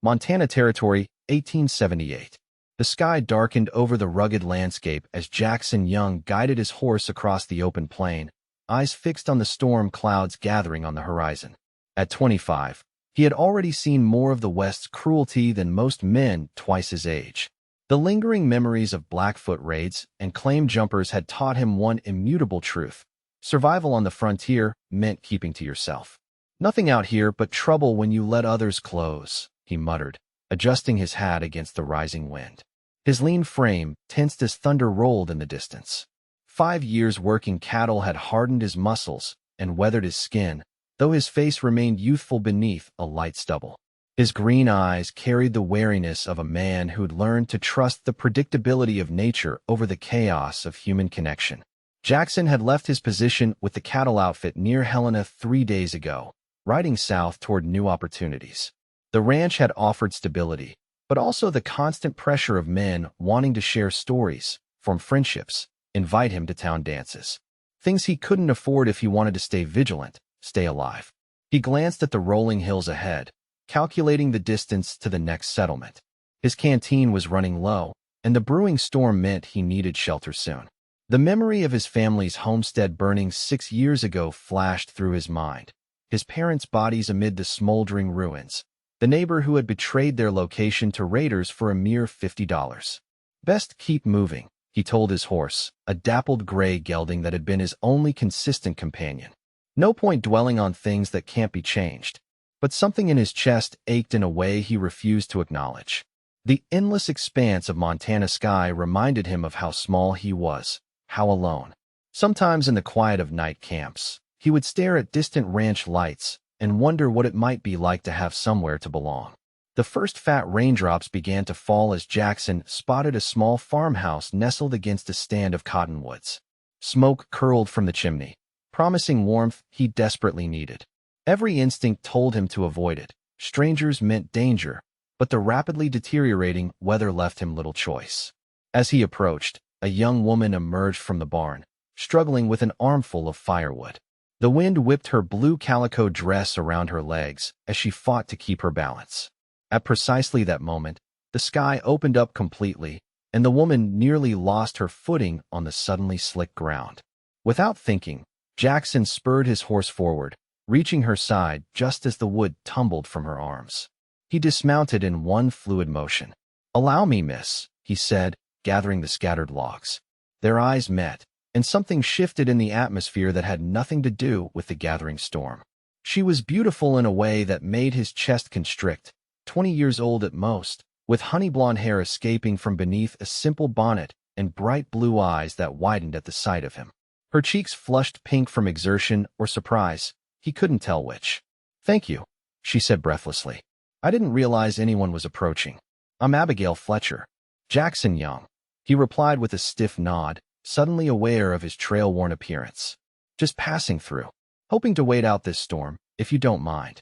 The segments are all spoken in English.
Montana Territory, 1878. The sky darkened over the rugged landscape as Jackson Young guided his horse across the open plain, eyes fixed on the storm clouds gathering on the horizon. At 25, he had already seen more of the West's cruelty than most men twice his age. The lingering memories of Blackfoot raids and claim jumpers had taught him one immutable truth. Survival on the frontier meant keeping to yourself. "Nothing out here but trouble when you let others close," he muttered, adjusting his hat against the rising wind. His lean frame tensed as thunder rolled in the distance. 5 years working cattle had hardened his muscles and weathered his skin, though his face remained youthful beneath a light stubble. His green eyes carried the wariness of a man who'd learned to trust the predictability of nature over the chaos of human connection. Jackson had left his position with the cattle outfit near Helena 3 days ago, riding south toward new opportunities. The ranch had offered stability, but also the constant pressure of men wanting to share stories, form friendships, invite him to town dances. Things he couldn't afford if he wanted to stay vigilant, stay alive. He glanced at the rolling hills ahead, calculating the distance to the next settlement. His canteen was running low, and the brewing storm meant he needed shelter soon. The memory of his family's homestead burning 6 years ago flashed through his mind. His parents' bodies amid the smoldering ruins. The neighbor who had betrayed their location to raiders for a mere $50. "Best keep moving," he told his horse, a dappled gray gelding that had been his only consistent companion. "No point dwelling on things that can't be changed." But something in his chest ached in a way he refused to acknowledge. The endless expanse of Montana sky reminded him of how small he was, how alone. Sometimes in the quiet of night camps, he would stare at distant ranch lights and wonder what it might be like to have somewhere to belong. The first fat raindrops began to fall as Jackson spotted a small farmhouse nestled against a stand of cottonwoods. Smoke curled from the chimney, promising warmth he desperately needed. Every instinct told him to avoid it. Strangers meant danger, but the rapidly deteriorating weather left him little choice. As he approached, a young woman emerged from the barn, struggling with an armful of firewood. The wind whipped her blue calico dress around her legs as she fought to keep her balance. At precisely that moment, the sky opened up completely, and the woman nearly lost her footing on the suddenly slick ground. Without thinking, Jackson spurred his horse forward, reaching her side just as the wood tumbled from her arms. He dismounted in one fluid motion. "Allow me, miss," he said, gathering the scattered logs. Their eyes met, and something shifted in the atmosphere that had nothing to do with the gathering storm. She was beautiful in a way that made his chest constrict, 20 years old at most, with honey blonde hair escaping from beneath a simple bonnet and bright blue eyes that widened at the sight of him. Her cheeks flushed pink from exertion or surprise. He couldn't tell which. "Thank you," she said breathlessly. "I didn't realize anyone was approaching. I'm Abigail Fletcher." "Jackson Young," he replied with a stiff nod, suddenly aware of his trail-worn appearance. "Just passing through. Hoping to wait out this storm, if you don't mind."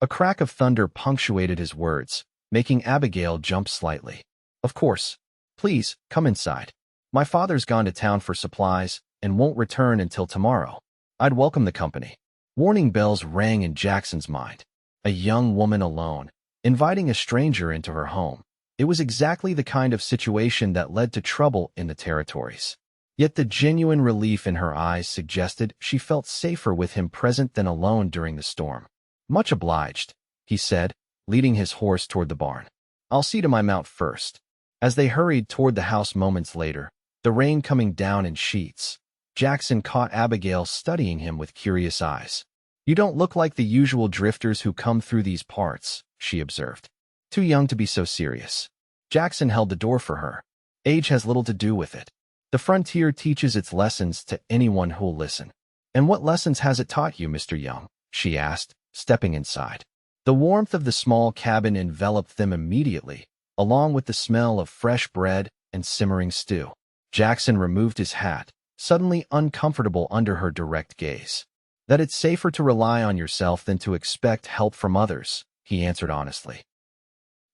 A crack of thunder punctuated his words, making Abigail jump slightly. "Of course. Please, come inside. My father's gone to town for supplies and won't return until tomorrow. I'd welcome the company." Warning bells rang in Jackson's mind. A young woman alone, inviting a stranger into her home. It was exactly the kind of situation that led to trouble in the territories. Yet the genuine relief in her eyes suggested she felt safer with him present than alone during the storm. "Much obliged," he said, leading his horse toward the barn. "I'll see to my mount first." As they hurried toward the house moments later, the rain coming down in sheets, Jackson caught Abigail studying him with curious eyes. "You don't look like the usual drifters who come through these parts," she observed. "Too young to be so serious." Jackson held the door for her. "Age has little to do with it. The frontier teaches its lessons to anyone who'll listen." "And what lessons has it taught you, Mr. Young?" she asked, stepping inside. The warmth of the small cabin enveloped them immediately, along with the smell of fresh bread and simmering stew. Jackson removed his hat, suddenly uncomfortable under her direct gaze. "That it's safer to rely on yourself than to expect help from others," he answered honestly.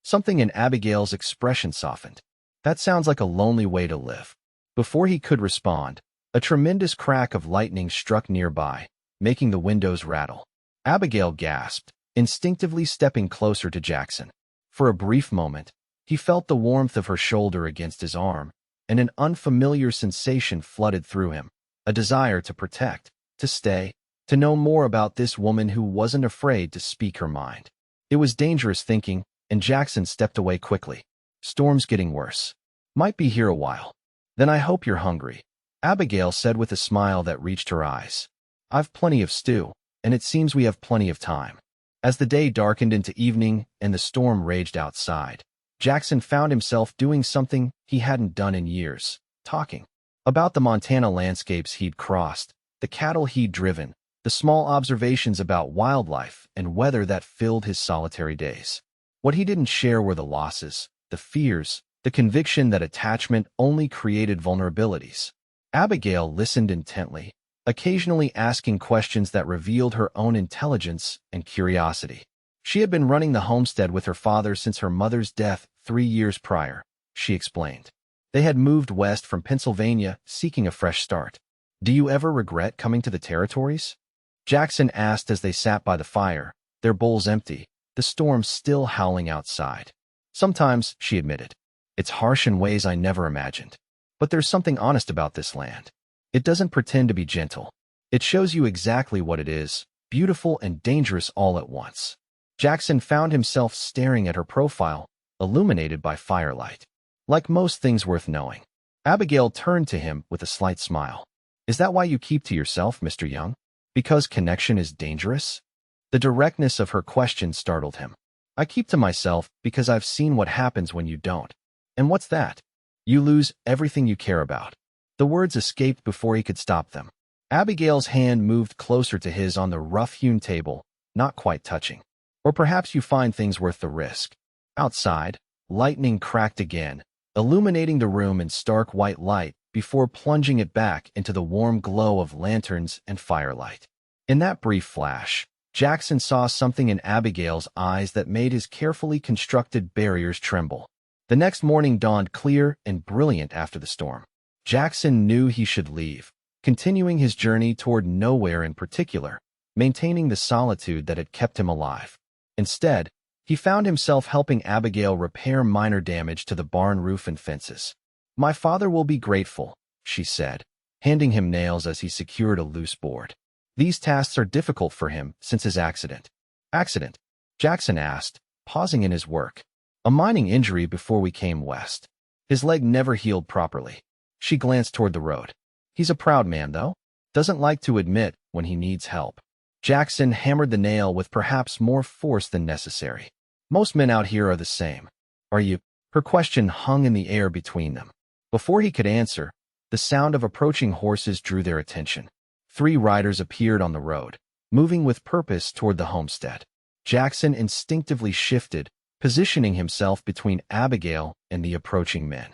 Something in Abigail's expression softened. "That sounds like a lonely way to live." Before he could respond, a tremendous crack of lightning struck nearby, making the windows rattle. Abigail gasped, instinctively stepping closer to Jackson. For a brief moment, he felt the warmth of her shoulder against his arm, and an unfamiliar sensation flooded through him, a desire to protect, to stay, to know more about this woman who wasn't afraid to speak her mind. It was dangerous thinking, and Jackson stepped away quickly. Storm's getting worse. Might be here a while. Then I hope you're hungry, Abigail said with a smile that reached her eyes. I've plenty of stew, and it seems we have plenty of time. As the day darkened into evening and the storm raged outside, Jackson found himself doing something he hadn't done in years, talking about the Montana landscapes he'd crossed, the cattle he'd driven, the small observations about wildlife and weather that filled his solitary days. What he didn't share were the losses, the fears, the conviction that attachment only created vulnerabilities. Abigail listened intently, occasionally asking questions that revealed her own intelligence and curiosity. She had been running the homestead with her father since her mother's death 3 years prior, she explained. They had moved west from Pennsylvania, seeking a fresh start. Do you ever regret coming to the territories? Jackson asked as they sat by the fire, their bowls empty, the storm still howling outside. Sometimes, she admitted. It's harsh in ways I never imagined. But there's something honest about this land. It doesn't pretend to be gentle. It shows you exactly what it is, beautiful and dangerous all at once. Jackson found himself staring at her profile, illuminated by firelight. Like most things worth knowing. Abigail turned to him with a slight smile. Is that why you keep to yourself, Mr. Young? Because connection is dangerous? The directness of her question startled him. I keep to myself because I've seen what happens when you don't. And what's that? You lose everything you care about. The words escaped before he could stop them. Abigail's hand moved closer to his on the rough-hewn table, not quite touching. Or perhaps you find things worth the risk. Outside, lightning cracked again, illuminating the room in stark white light before plunging it back into the warm glow of lanterns and firelight. In that brief flash, Jackson saw something in Abigail's eyes that made his carefully constructed barriers tremble. The next morning dawned clear and brilliant after the storm. Jackson knew he should leave, continuing his journey toward nowhere in particular, maintaining the solitude that had kept him alive. Instead, he found himself helping Abigail repair minor damage to the barn roof and fences. My father will be grateful, she said, handing him nails as he secured a loose board. These tasks are difficult for him since his accident. Accident? Jackson asked, pausing in his work. A mining injury before we came west. His leg never healed properly. She glanced toward the road. He's a proud man, though. Doesn't like to admit when he needs help. Jackson hammered the nail with perhaps more force than necessary. Most men out here are the same. Are you? Her question hung in the air between them. Before he could answer, the sound of approaching horses drew their attention. 3 riders appeared on the road, moving with purpose toward the homestead. Jackson instinctively shifted, positioning himself between Abigail and the approaching men.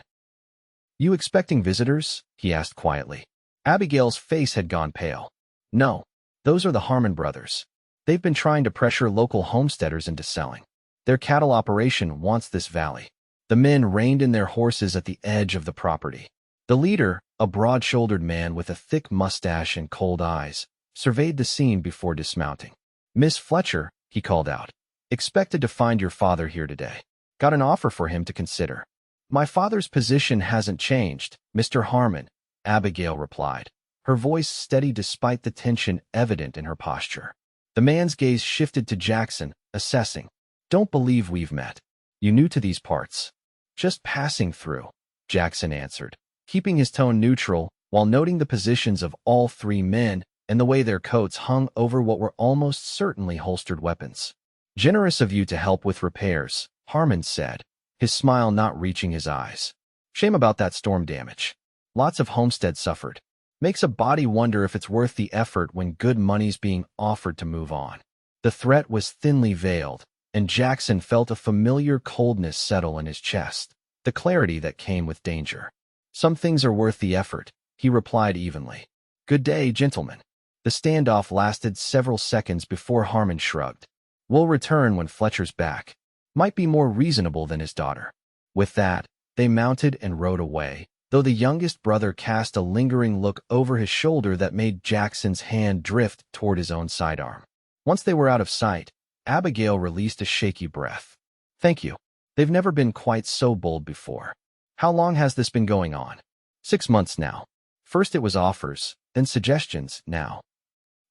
You expecting visitors? He asked quietly. Abigail's face had gone pale. No, those are the Harmon brothers. They've been trying to pressure local homesteaders into selling. Their cattle operation wants this valley. The men reined in their horses at the edge of the property. The leader, a broad-shouldered man with a thick mustache and cold eyes, surveyed the scene before dismounting. Miss Fletcher, he called out. Expected to find your father here today. Got an offer for him to consider. My father's position hasn't changed, Mr. Harmon, Abigail replied, her voice steady despite the tension evident in her posture. The man's gaze shifted to Jackson, assessing. Don't believe we've met. You new to these parts? Just passing through, Jackson answered, keeping his tone neutral while noting the positions of all 3 men and the way their coats hung over what were almost certainly holstered weapons. Generous of you to help with repairs, Harmon said, his smile not reaching his eyes. Shame about that storm damage. Lots of homesteads suffered. Makes a body wonder if it's worth the effort when good money's being offered to move on. The threat was thinly veiled, and Jackson felt a familiar coldness settle in his chest, the clarity that came with danger. Some things are worth the effort, he replied evenly. Good day, gentlemen. The standoff lasted several seconds before Harmon shrugged. We'll return when Fletcher's back. Might be more reasonable than his daughter. With that, they mounted and rode away, though the youngest brother cast a lingering look over his shoulder that made Jackson's hand drift toward his own sidearm. Once they were out of sight, Abigail released a shaky breath. Thank you. They've never been quite so bold before. How long has this been going on? 6 months now. First it was offers, then suggestions, now.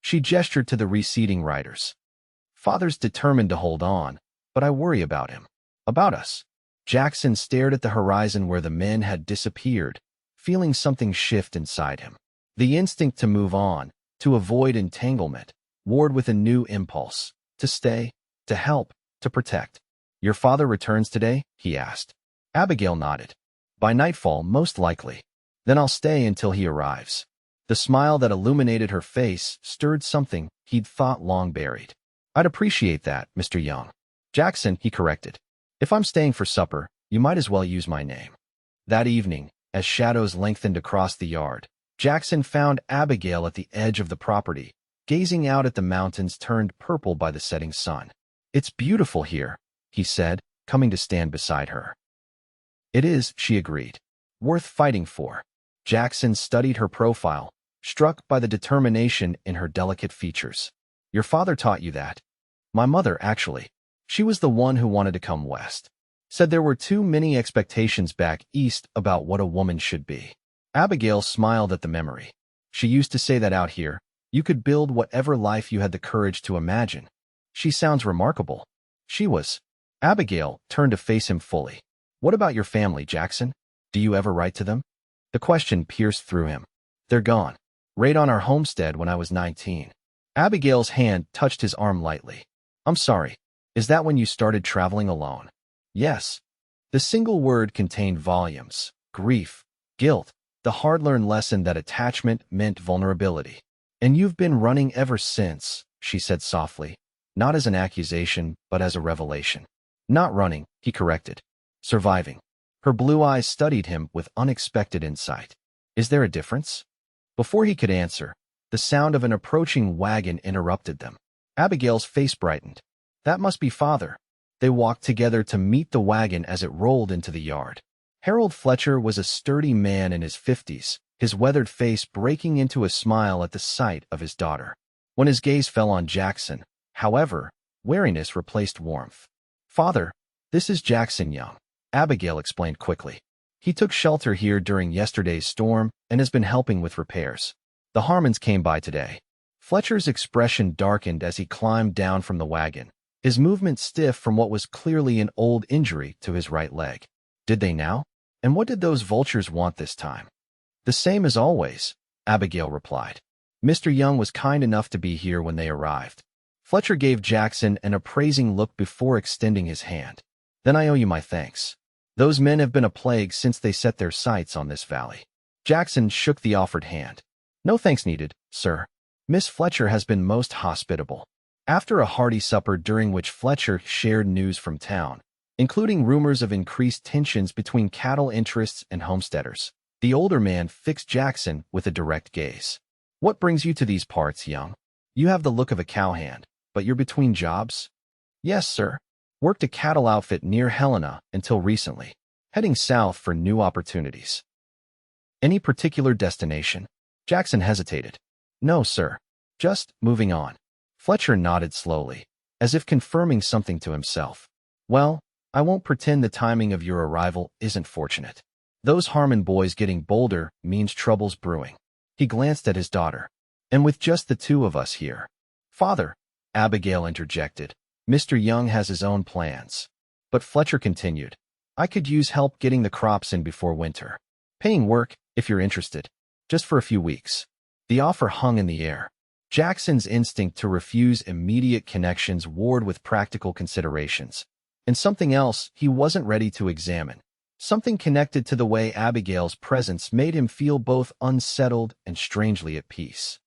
She gestured to the receding riders. Father's determined to hold on, but I worry about him. About us. Jackson stared at the horizon where the men had disappeared, feeling something shift inside him. The instinct to move on, to avoid entanglement, warred with a new impulse. To stay, to help, to protect. Your father returns today? He asked. Abigail nodded. By nightfall, most likely. Then I'll stay until he arrives. The smile that illuminated her face stirred something he'd thought long buried. I'd appreciate that, Mr. Young. Jackson, he corrected. If I'm staying for supper, you might as well use my name. That evening, as shadows lengthened across the yard, Jackson found Abigail at the edge of the property, gazing out at the mountains turned purple by the setting sun. It's beautiful here, he said, coming to stand beside her. It is, she agreed. Worth fighting for. Jackson studied her profile, struck by the determination in her delicate features. Your father taught you that? My mother, actually. She was the one who wanted to come west. Said there were too many expectations back east about what a woman should be. Abigail smiled at the memory. She used to say that out here, you could build whatever life you had the courage to imagine. She sounds remarkable. She was. Abigail turned to face him fully. What about your family, Jackson? Do you ever write to them? The question pierced through him. They're gone. Right on our homestead when I was 19. Abigail's hand touched his arm lightly. I'm sorry. Is that when you started traveling alone? Yes. The single word contained volumes, grief, guilt, the hard-learned lesson that attachment meant vulnerability. And you've been running ever since, she said softly, not as an accusation, but as a revelation. Not running, he corrected. Surviving. Her blue eyes studied him with unexpected insight. Is there a difference? Before he could answer, the sound of an approaching wagon interrupted them. Abigail's face brightened. That must be Father. They walked together to meet the wagon as it rolled into the yard. Harold Fletcher was a sturdy man in his 50s, his weathered face breaking into a smile at the sight of his daughter. When his gaze fell on Jackson, however, wariness replaced warmth. Father, this is Jackson Young, Abigail explained quickly. He took shelter here during yesterday's storm and has been helping with repairs. The Harmons came by today. Fletcher's expression darkened as he climbed down from the wagon, his movement stiff from what was clearly an old injury to his right leg. Did they now? And what did those vultures want this time? The same as always, Abigail replied. Mr. Young was kind enough to be here when they arrived. Fletcher gave Jackson an appraising look before extending his hand. Then I owe you my thanks. Those men have been a plague since they set their sights on this valley. Jackson shook the offered hand. No thanks needed, sir. Miss Fletcher has been most hospitable. After a hearty supper during which Fletcher shared news from town, including rumors of increased tensions between cattle interests and homesteaders, the older man fixed Jackson with a direct gaze. What brings you to these parts, Young? You have the look of a cowhand, but you're between jobs? Yes, sir. Worked a cattle outfit near Helena until recently, heading south for new opportunities. Any particular destination? Jackson hesitated. No, sir. Just moving on. Fletcher nodded slowly, as if confirming something to himself. Well, I won't pretend the timing of your arrival isn't fortunate. Those Harmon boys getting bolder means trouble's brewing. He glanced at his daughter. And with just the two of us here. Father, Abigail interjected. Mr. Young has his own plans. But Fletcher continued. I could use help getting the crops in before winter. Paying work, if you're interested. Just for a few weeks. The offer hung in the air. Jackson's instinct to refuse immediate connections warred with practical considerations. And something else he wasn't ready to examine. Something connected to the way Abigail's presence made him feel both unsettled and strangely at peace.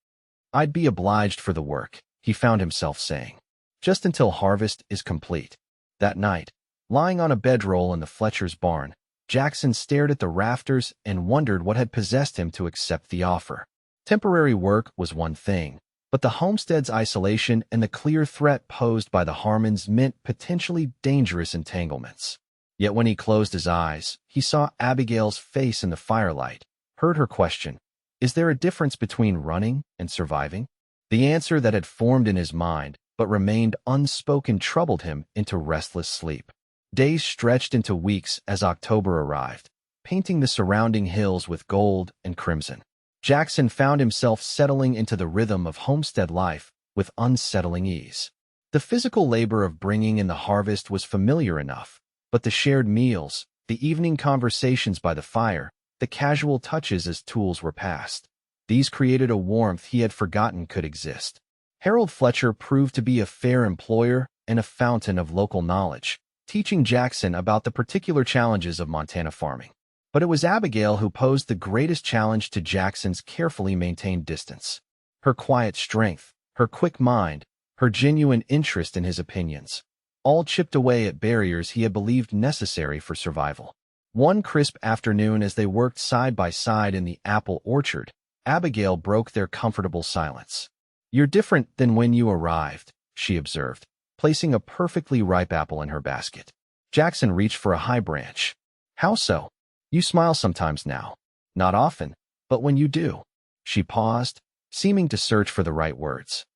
I'd be obliged for the work, he found himself saying. Just until harvest is complete. That night, lying on a bedroll in the Fletcher's barn, Jackson stared at the rafters and wondered what had possessed him to accept the offer. Temporary work was one thing, but the homestead's isolation and the clear threat posed by the Harmons meant potentially dangerous entanglements. Yet when he closed his eyes, he saw Abigail's face in the firelight, heard her question, is there a difference between running and surviving? The answer that had formed in his mind, but remained unspoken, troubled him into restless sleep. Days stretched into weeks as October arrived, painting the surrounding hills with gold and crimson. Jackson found himself settling into the rhythm of homestead life with unsettling ease. The physical labor of bringing in the harvest was familiar enough, but the shared meals, the evening conversations by the fire, the casual touches as tools were passed, these created a warmth he had forgotten could exist. Harold Fletcher proved to be a fair employer and a fountain of local knowledge, teaching Jackson about the particular challenges of Montana farming. But it was Abigail who posed the greatest challenge to Jackson's carefully maintained distance. Her quiet strength, her quick mind, her genuine interest in his opinions, all chipped away at barriers he had believed necessary for survival. One crisp afternoon as they worked side by side in the apple orchard, Abigail broke their comfortable silence. "You're different than when you arrived," she observed, placing a perfectly ripe apple in her basket. Jackson reached for a high branch. "How so?" "You smile sometimes now." "Not often, but when you do." She paused, seeming to search for the right words.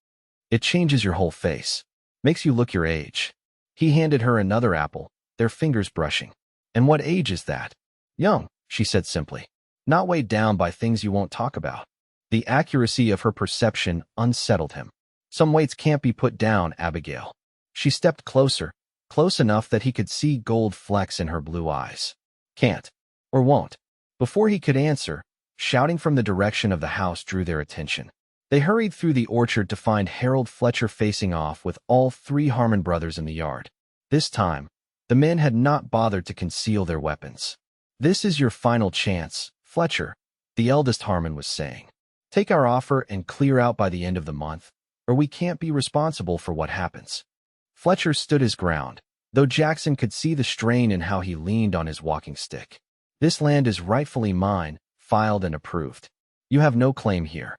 "It changes your whole face. Makes you look your age." He handed her another apple, their fingers brushing. "And what age is that?" "Young," she said simply. "Not weighed down by things you won't talk about." The accuracy of her perception unsettled him. "Some weights can't be put down, Abigail." She stepped closer, close enough that he could see gold flecks in her blue eyes. "Can't. Or won't." Before he could answer, shouting from the direction of the house drew their attention. They hurried through the orchard to find Harold Fletcher facing off with all three Harmon brothers in the yard. This time, the men had not bothered to conceal their weapons. "This is your final chance, Fletcher," the eldest Harmon was saying. "Take our offer and clear out by the end of the month, or we can't be responsible for what happens." Fletcher stood his ground, though Jackson could see the strain in how he leaned on his walking stick. "This land is rightfully mine, filed and approved. You have no claim here."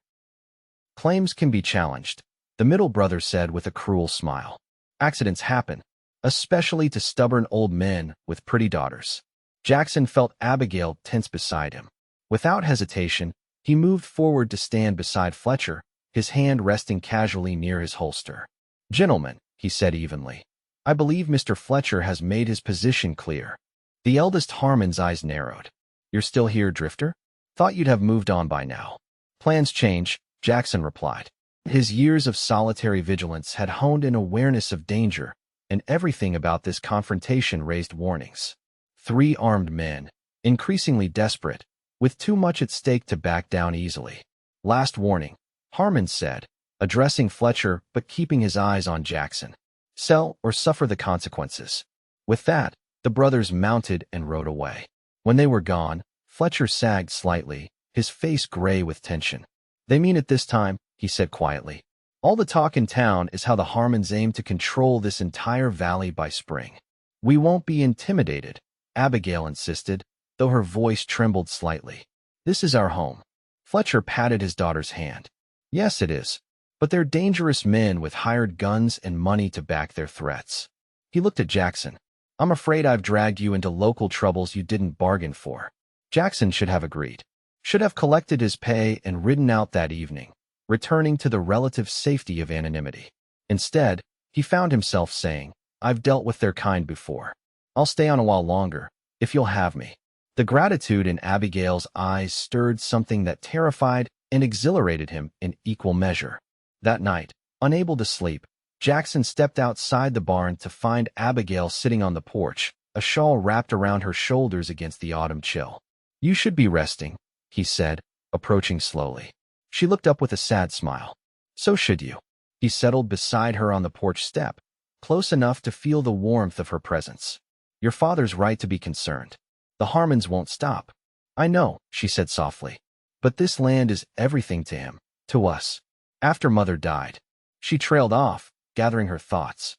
"Claims can be challenged," the middle brother said with a cruel smile. "Accidents happen, especially to stubborn old men with pretty daughters." Jackson felt Abigail tense beside him. Without hesitation, he moved forward to stand beside Fletcher, his hand resting casually near his holster. "Gentlemen," he said evenly, "I believe Mr. Fletcher has made his position clear." The eldest Harmon's eyes narrowed. "You're still here, Drifter? Thought you'd have moved on by now." "Plans change," Jackson replied. His years of solitary vigilance had honed an awareness of danger, and everything about this confrontation raised warnings. Three armed men, increasingly desperate, with too much at stake to back down easily. "Last warning," Harmon said, addressing Fletcher but keeping his eyes on Jackson. "Sell or suffer the consequences." With that, the brothers mounted and rode away. When they were gone, Fletcher sagged slightly, his face gray with tension. "They mean it this time," he said quietly. "All the talk in town is how the Harmons aim to control this entire valley by spring." "We won't be intimidated," Abigail insisted, though her voice trembled slightly. "This is our home." Fletcher patted his daughter's hand. "Yes, it is. But they're dangerous men with hired guns and money to back their threats." He looked at Jackson. "I'm afraid I've dragged you into local troubles you didn't bargain for." Jackson should have agreed. Should have collected his pay and ridden out that evening, returning to the relative safety of anonymity. Instead, he found himself saying, "I've dealt with their kind before. I'll stay on a while longer, if you'll have me." The gratitude in Abigail's eyes stirred something that terrified and exhilarated him in equal measure. That night, unable to sleep, Jackson stepped outside the barn to find Abigail sitting on the porch, a shawl wrapped around her shoulders against the autumn chill. "You should be resting," he said, approaching slowly. She looked up with a sad smile. "So should you." He settled beside her on the porch step, close enough to feel the warmth of her presence. "Your father's right to be concerned. The Harmons won't stop." "I know," she said softly. "But this land is everything to him, to us. After Mother died." She trailed off, gathering her thoughts.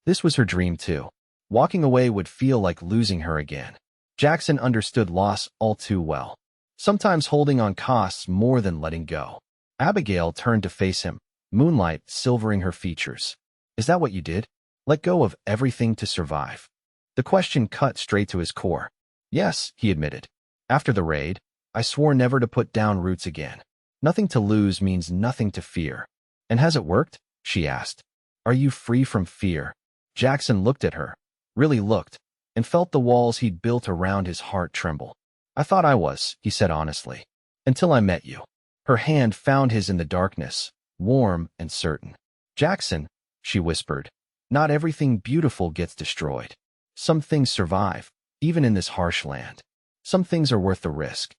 This was her dream too. Walking away would feel like losing her again. Jackson understood loss all too well. Sometimes holding on costs more than letting go. Abigail turned to face him, moonlight silvering her features. "Is that what you did? Let go of everything to survive?" The question cut straight to his core. "Yes," he admitted. "After the raid, I swore never to put down roots again. Nothing to lose means nothing to fear." "And has it worked?" she asked. "Are you free from fear?" Jackson looked at her. Really looked. and felt the walls he'd built around his heart tremble. I thought I was, he said honestly. Until I met you. Her hand found his in the darkness, warm and certain. Jackson, she whispered, not everything beautiful gets destroyed. Some things survive, even in this harsh land. Some things are worth the risk.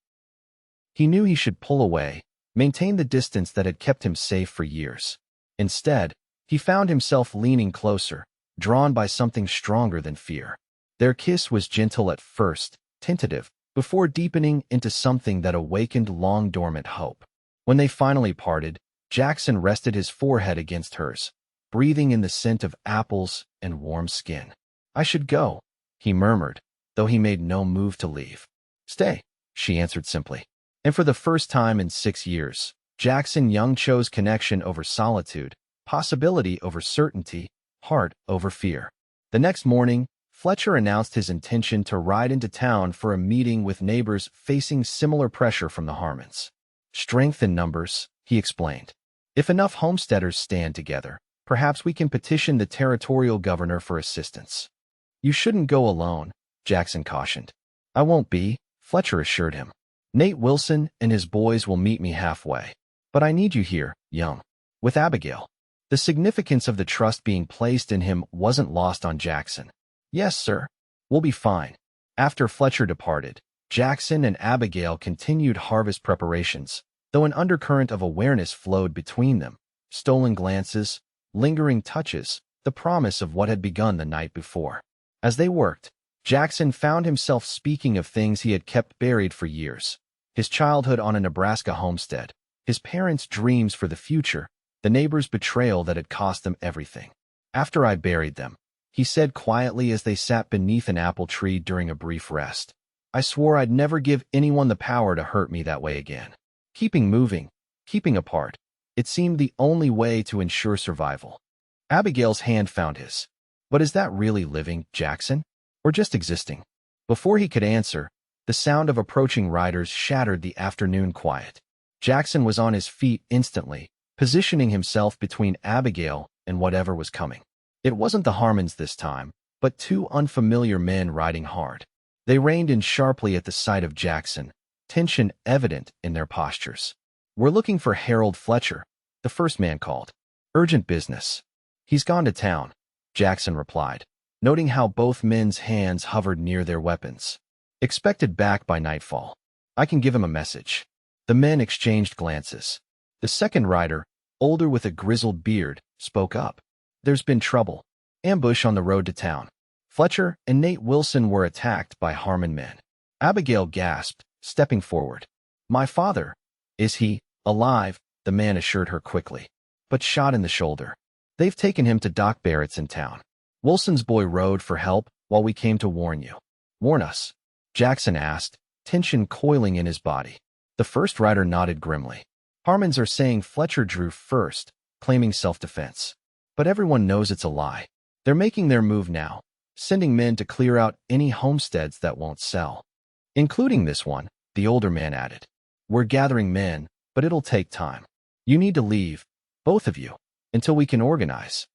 He knew he should pull away, maintain the distance that had kept him safe for years. Instead, he found himself leaning closer, drawn by something stronger than fear. Their kiss was gentle at first, tentative, before deepening into something that awakened long-dormant hope. When they finally parted, Jackson rested his forehead against hers, breathing in the scent of apples and warm skin. I should go, he murmured, though he made no move to leave. Stay, she answered simply. And for the first time in 6 years, Jackson Young chose connection over solitude, possibility over certainty, heart over fear. The next morning, Fletcher announced his intention to ride into town for a meeting with neighbors facing similar pressure from the Harmons. Strength in numbers, he explained. If enough homesteaders stand together, perhaps we can petition the territorial governor for assistance. You shouldn't go alone, Jackson cautioned. I won't be, Fletcher assured him. Nate Wilson and his boys will meet me halfway. But I need you here, Young. With Abigail. The significance of the trust being placed in him wasn't lost on Jackson. Yes, sir. We'll be fine. After Fletcher departed, Jackson and Abigail continued harvest preparations, though an undercurrent of awareness flowed between them. Stolen glances, lingering touches, the promise of what had begun the night before. As they worked, Jackson found himself speaking of things he had kept buried for years. His childhood on a Nebraska homestead, his parents' dreams for the future, the neighbors' betrayal that had cost them everything. After I buried them, he said quietly as they sat beneath an apple tree during a brief rest, I swore I'd never give anyone the power to hurt me that way again. Keeping moving, keeping apart, it seemed the only way to ensure survival. Abigail's hand found his. But is that really living, Jackson? Or just existing? Before he could answer, the sound of approaching riders shattered the afternoon quiet. Jackson was on his feet instantly, positioning himself between Abigail and whatever was coming. It wasn't the Harmons this time, but 2 unfamiliar men riding hard. They reined in sharply at the sight of Jackson, tension evident in their postures. We're looking for Harold Fletcher, the first man called. Urgent business. He's gone to town, Jackson replied, noting how both men's hands hovered near their weapons. Expected back by nightfall. I can give him a message. The men exchanged glances. The second rider, older with a grizzled beard, spoke up. There's been trouble. Ambush on the road to town. Fletcher and Nate Wilson were attacked by Harmon men. Abigail gasped, stepping forward. My father. Is he alive? The man assured her quickly. But shot in the shoulder. They've taken him to Doc Barrett's in town. Wilson's boy rode for help while we came to warn you. Warn us? Jackson asked, tension coiling in his body. The first rider nodded grimly. Harmons are saying Fletcher drew first, claiming self-defense. But everyone knows it's a lie. They're making their move now, sending men to clear out any homesteads that won't sell. Including this one, the older man added. We're gathering men, but it'll take time. You need to leave, both of you, until we can organize.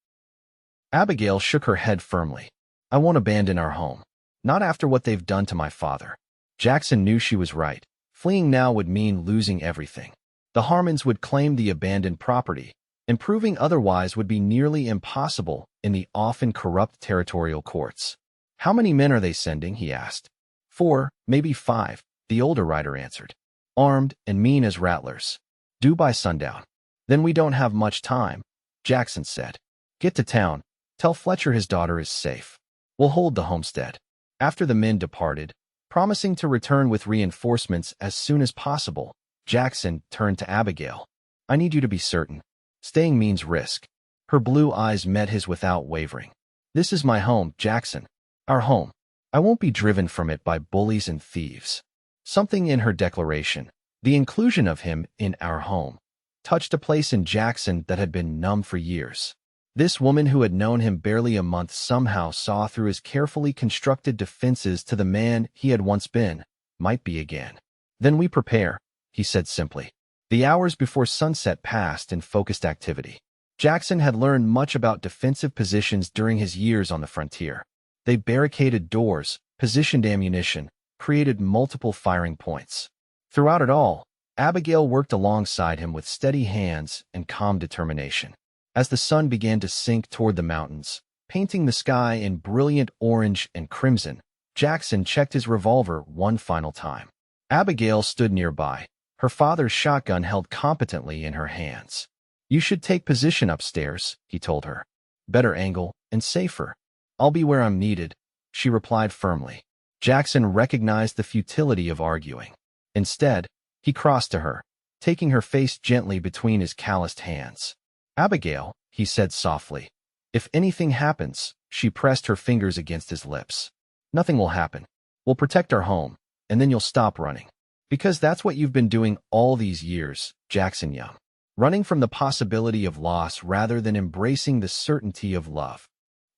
Abigail shook her head firmly. I won't abandon our home. Not after what they've done to my father. Jackson knew she was right. Fleeing now would mean losing everything. The Harmons would claim the abandoned property, and proving otherwise would be nearly impossible in the often corrupt territorial courts. How many men are they sending? He asked. 4, maybe 5, the older rider answered. Armed and mean as rattlers. Due by sundown. Then we don't have much time, Jackson said. Get to town. Tell Fletcher his daughter is safe. We'll hold the homestead. After the men departed, promising to return with reinforcements as soon as possible, Jackson turned to Abigail. I need you to be certain. Staying means risk. Her blue eyes met his without wavering. This is my home, Jackson. Our home. I won't be driven from it by bullies and thieves. Something in her declaration, the inclusion of him in our home, touched a place in Jackson that had been numb for years. This woman who had known him barely a month somehow saw through his carefully constructed defenses to the man he had once been, might be again. Then we prepare, he said simply. The hours before sunset passed in focused activity. Jackson had learned much about defensive positions during his years on the frontier. They barricaded doors, positioned ammunition, created multiple firing points. Throughout it all, Abigail worked alongside him with steady hands and calm determination. As the sun began to sink toward the mountains, painting the sky in brilliant orange and crimson, Jackson checked his revolver one final time. Abigail stood nearby, her father's shotgun held competently in her hands. "You should take position upstairs," he told her. "Better angle and safer." "I'll be where I'm needed," she replied firmly. Jackson recognized the futility of arguing. Instead, he crossed to her, taking her face gently between his calloused hands. "Abigail," he said softly. "If anything happens," she pressed her fingers against his lips. "Nothing will happen. We'll protect our home, and then you'll stop running. Because that's what you've been doing all these years, Jackson Young. Running from the possibility of loss rather than embracing the certainty of love."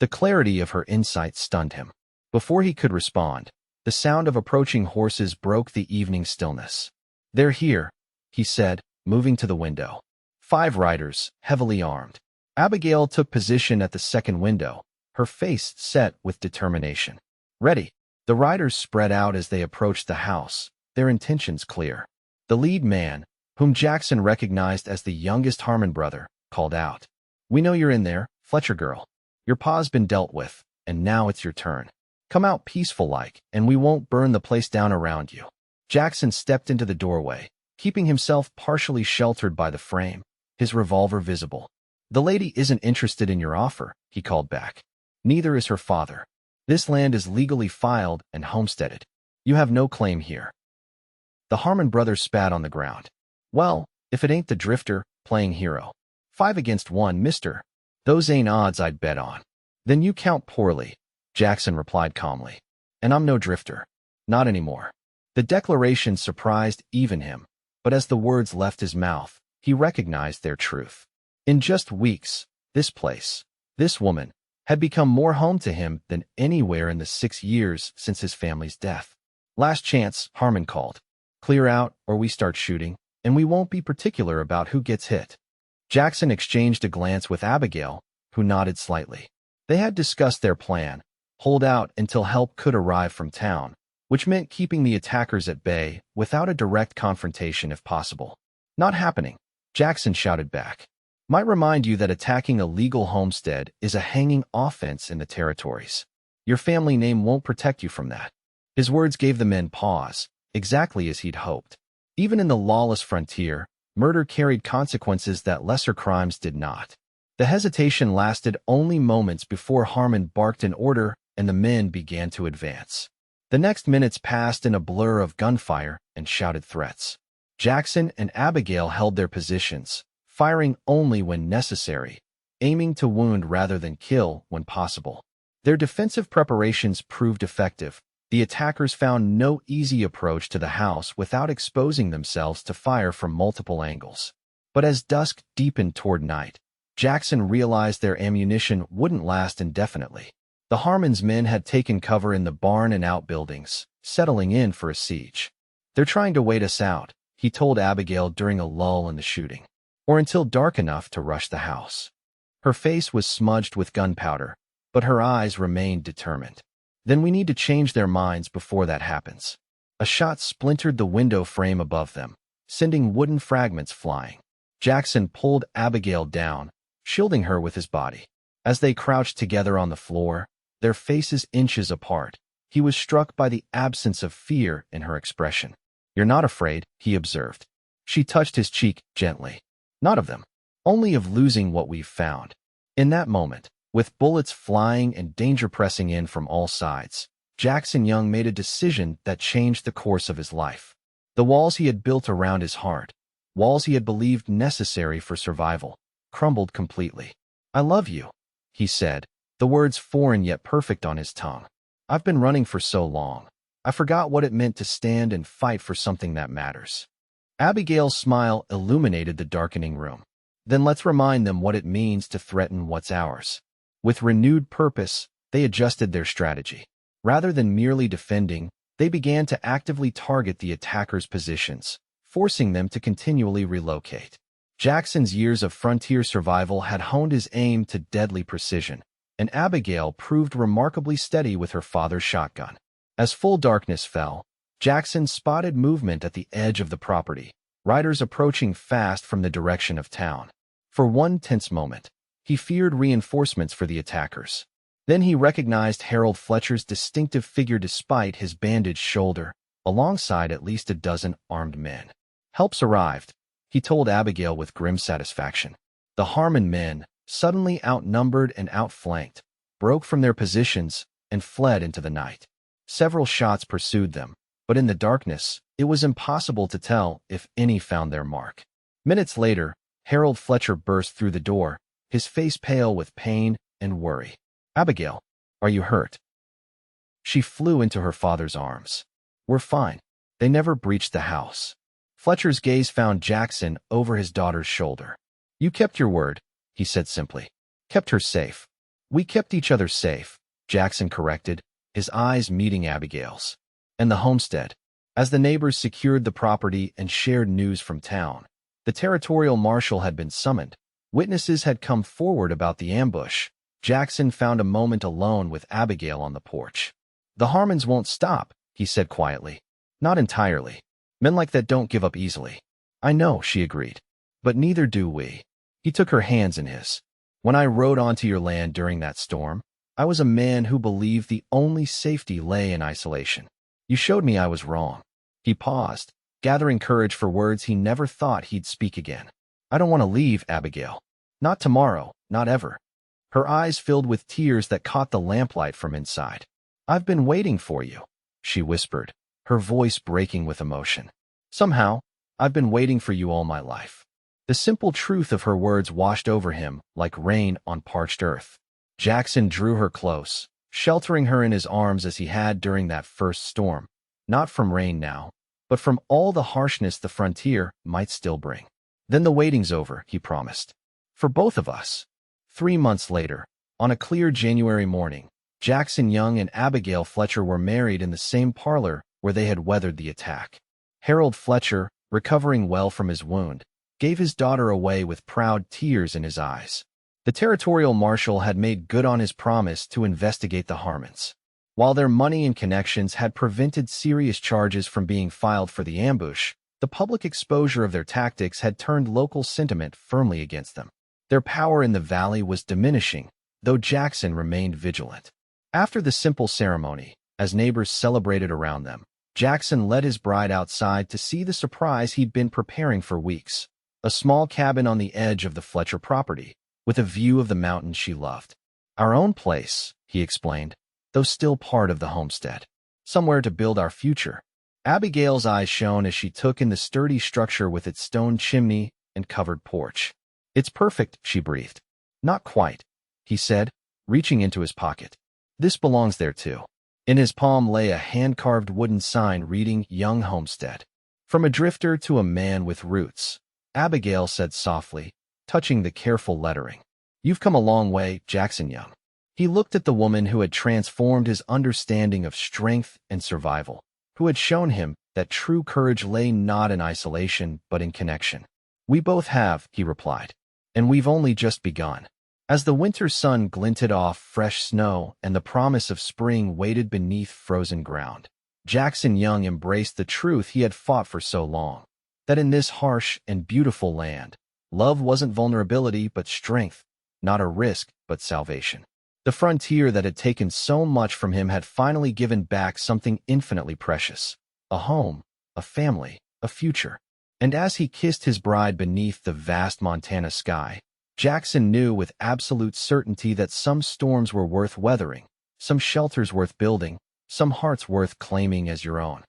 The clarity of her insight stunned him. Before he could respond, the sound of approaching horses broke the evening stillness. "They're here," he said, moving to the window. 5 riders, heavily armed. Abigail took position at the second window, her face set with determination. "Ready." The riders spread out as they approached the house, their intentions clear. The lead man, whom Jackson recognized as the youngest Harmon brother, called out, "We know you're in there, Fletcher girl. Your pa's been dealt with, and now it's your turn. Come out peaceful-like, and we won't burn the place down around you." Jackson stepped into the doorway, keeping himself partially sheltered by the frame, his revolver visible. "The lady isn't interested in your offer," he called back. "Neither is her father. This land is legally filed and homesteaded. You have no claim here." The Harmon brothers spat on the ground. "Well, if it ain't the drifter, playing hero. 5 against 1, mister. Those ain't odds I'd bet on." "Then you count poorly," Jackson replied calmly. "And I'm no drifter. Not anymore." The declaration surprised even him, but as the words left his mouth, he recognized their truth. In just weeks, this place, this woman, had become more home to him than anywhere in the 6 years since his family's death. "Last chance," Harmon called. "Clear out, or we start shooting, and we won't be particular about who gets hit." Jackson exchanged a glance with Abigail, who nodded slightly. They had discussed their plan: hold out until help could arrive from town, which meant keeping the attackers at bay without a direct confrontation if possible. "Not happening," Jackson shouted back. "Might remind you that attacking a legal homestead is a hanging offense in the territories. Your family name won't protect you from that." His words gave the men pause, exactly as he'd hoped. Even in the lawless frontier, murder carried consequences that lesser crimes did not. The hesitation lasted only moments before Harmon barked an order and the men began to advance. The next minutes passed in a blur of gunfire and shouted threats. Jackson and Abigail held their positions, firing only when necessary, aiming to wound rather than kill when possible. Their defensive preparations proved effective. The attackers found no easy approach to the house without exposing themselves to fire from multiple angles. But as dusk deepened toward night, Jackson realized their ammunition wouldn't last indefinitely. The Harmon's men had taken cover in the barn and outbuildings, settling in for a siege. "They're trying to wait us out," he told Abigail during a lull in the shooting, "or until dark enough to rush the house." Her face was smudged with gunpowder, but her eyes remained determined. "Then we need to change their minds before that happens." A shot splintered the window frame above them, sending wooden fragments flying. Jackson pulled Abigail down, shielding her with his body. As they crouched together on the floor, their faces inches apart, he was struck by the absence of fear in her expression. "You're not afraid," he observed. She touched his cheek gently. "Not of them. Only of losing what we've found." In that moment, with bullets flying and danger pressing in from all sides, Jackson Young made a decision that changed the course of his life. The walls he had built around his heart, walls he had believed necessary for survival, crumbled completely. "I love you," he said, the words foreign yet perfect on his tongue. "I've been running for so long. I forgot what it meant to stand and fight for something that matters." Abigail's smile illuminated the darkening room. "Then let's remind them what it means to threaten what's ours." With renewed purpose, they adjusted their strategy. Rather than merely defending, they began to actively target the attackers' positions, forcing them to continually relocate. Jackson's years of frontier survival had honed his aim to deadly precision. and Abigail proved remarkably steady with her father's shotgun. As full darkness fell, Jackson spotted movement at the edge of the property, riders approaching fast from the direction of town. For one tense moment, he feared reinforcements for the attackers. Then he recognized Harold Fletcher's distinctive figure despite his bandaged shoulder, alongside at least a dozen armed men. Helps arrived, he told Abigail with grim satisfaction. The Harmon men, suddenly outnumbered and outflanked, broke from their positions and fled into the night. Several shots pursued them, but in the darkness, it was impossible to tell if any found their mark. Minutes later, Harold Fletcher burst through the door, his face pale with pain and worry. "Abigail, are you hurt?" She flew into her father's arms. "We're fine." They never breached the house. Fletcher's gaze found Jackson over his daughter's shoulder. "You kept your word," he said simply. "Kept her safe." "We kept each other safe," Jackson corrected, his eyes meeting Abigail's. "And the homestead." As the neighbors secured the property and shared news from town, the territorial marshal had been summoned. Witnesses had come forward about the ambush. Jackson found a moment alone with Abigail on the porch. "The Harmons won't stop," he said quietly. "Not entirely. Men like that don't give up easily." "I know," she agreed. "But neither do we." He took her hands in his. "When I rode onto your land during that storm, I was a man who believed the only safety lay in isolation. You showed me I was wrong." He paused, gathering courage for words he never thought he'd speak again. "I don't want to leave, Abigail. Not tomorrow, not ever." Her eyes filled with tears that caught the lamplight from inside. "I've been waiting for you," she whispered, her voice breaking with emotion. "Somehow, I've been waiting for you all my life." The simple truth of her words washed over him like rain on parched earth. Jackson drew her close, sheltering her in his arms as he had during that first storm, not from rain now, but from all the harshness the frontier might still bring. "Then the waiting's over," he promised. "For both of us." 3 months later, on a clear January morning, Jackson Young and Abigail Fletcher were married in the same parlor where they had weathered the attack. Harold Fletcher, recovering well from his wound, gave his daughter away with proud tears in his eyes. The territorial marshal had made good on his promise to investigate the Harmons. While their money and connections had prevented serious charges from being filed for the ambush, the public exposure of their tactics had turned local sentiment firmly against them. Their power in the valley was diminishing, though Jackson remained vigilant. After the simple ceremony, as neighbors celebrated around them, Jackson led his bride outside to see the surprise he'd been preparing for weeks. A small cabin on the edge of the Fletcher property, with a view of the mountains she loved. "Our own place," he explained, "though still part of the homestead. Somewhere to build our future." Abigail's eyes shone as she took in the sturdy structure with its stone chimney and covered porch. "It's perfect," she breathed. "Not quite," he said, reaching into his pocket. "This belongs there too." In his palm lay a hand-carved wooden sign reading "Young Homestead." "From a drifter to a man with roots," Abigail said softly, touching the careful lettering. "You've come a long way, Jackson Young." He looked at the woman who had transformed his understanding of strength and survival, who had shown him that true courage lay not in isolation but in connection. "We both have," he replied, "and we've only just begun." As the winter sun glinted off fresh snow and the promise of spring waited beneath frozen ground, Jackson Young embraced the truth he had fought for so long, that in this harsh and beautiful land, love wasn't vulnerability but strength, not a risk but salvation. The frontier that had taken so much from him had finally given back something infinitely precious: a home, a family, a future. And as he kissed his bride beneath the vast Montana sky, Jackson knew with absolute certainty that some storms were worth weathering, some shelters worth building, some hearts worth claiming as your own.